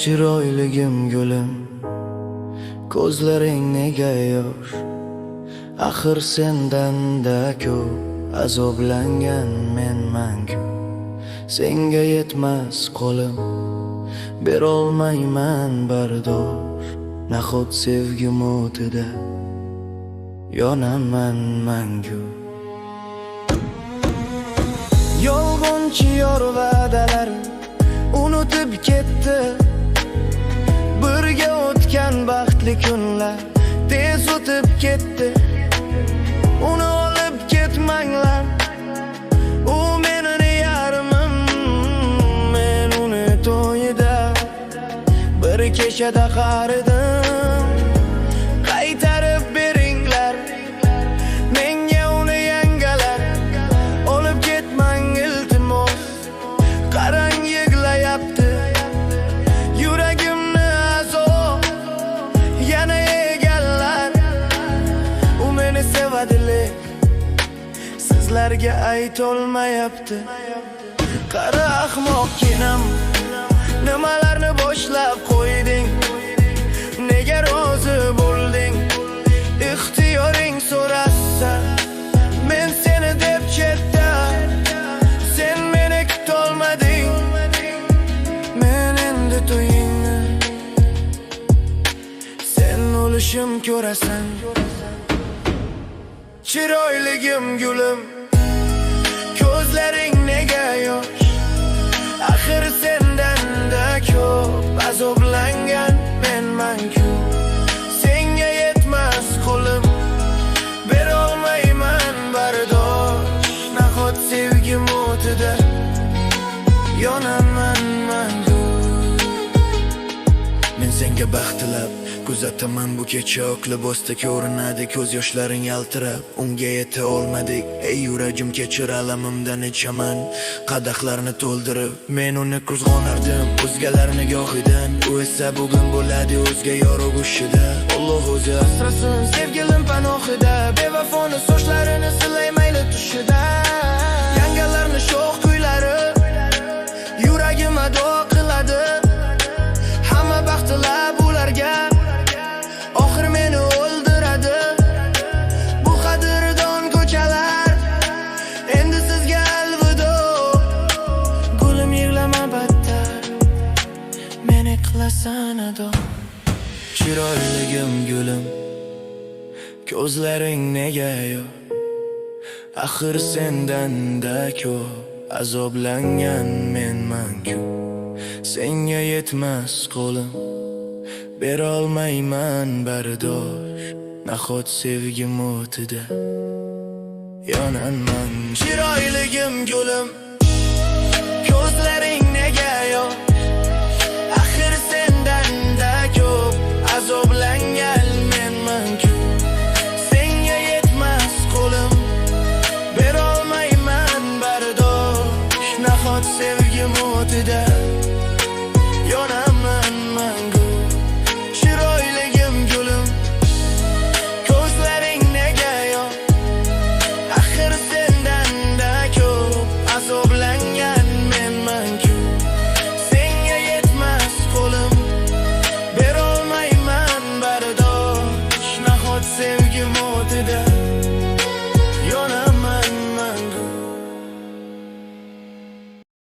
Chiroyligim gulim, ko'zlaring nega yosh? Axir sendan-da ko'p azoblangan menman-ku. Senga yetmas qo'lim, berolmayman bardosh. Nahot sevgim o'tida yonaman mangu. Yolg'onchi yor va'dalar unutib ketdi. Birga o'tgan baxtli kunlar tez o'tib ketdi. Uni olib ketmanglar, u meni yarmim. Men uni to'yida bir kechada qaridim. Qaytarib beringlar menga uni yangalar. Olib ketmang iltimos, qarang yig'layapti yuragimni azob yana egallar. U meni sevadilik sizlarga aytolmayapti. Qara ahmoqginam, nimalarni boshlab qo'yding? Nega rozi bo'lding? Ixtiyoring so'rasa men seni deb chetda, sen meni kutolmading. Men endi to'yingni sen o'lishim ko'rasan. Chiroyligim gulim, ko'zlaring nega yosh? Axir sendan-da ko'p azoblangan menman-ku. Senga yetmas qo'lim, berolmayman bardosh. Nahot sevgim o'tida yonaman mangu. Men senga baxt tilab kuzataman bu kecha. Oq libosda ko'rinadi ko'z yoshlaring yaltirab. Unga yeta olmadik, ey yuragim kechir, alamimdan ichaman qadahlarni to'ldirib. Men uni qizg'onardim o'zgalar nigohidan, u esa bugun bo'ladi o'zga yor o'g'ushida. Alloh o'zi asrasin sevgilim panohida, bevafoni sochlarini silay mayli tushida. Yangalarni sho'x kuylari yuragim ado qiladi. Hamma baxtlar ularga oxir meni o'ldiradi. Bu qadrdon ko'chalar endi sizga alvido. Gulim yig'lama battar, meni qilasan ado. Chiroyligim gulim, ko'zlaring nega yosh? Axir sendan-da ko'p azoblangan menman-ku. Senga yetmas qo'lim, berolmayman bardosh. Nahot sevgim o'tida yonaman. Chiroyligim gulim, ko'zlaring nega yosh? Axir sendan-da ko'p azoblangan menman-ku. Senga yetmas qo'lim, berolmayman bardosh. Nahot sevgim o'tida yonaman mangu. Chiroyligim gulim, ko'zlaring nega yosh? Axir sendan-da ko'p azoblangan menman-ku. Senga yetmas qo'lim, berolmayman bardosh. Nahot sevgim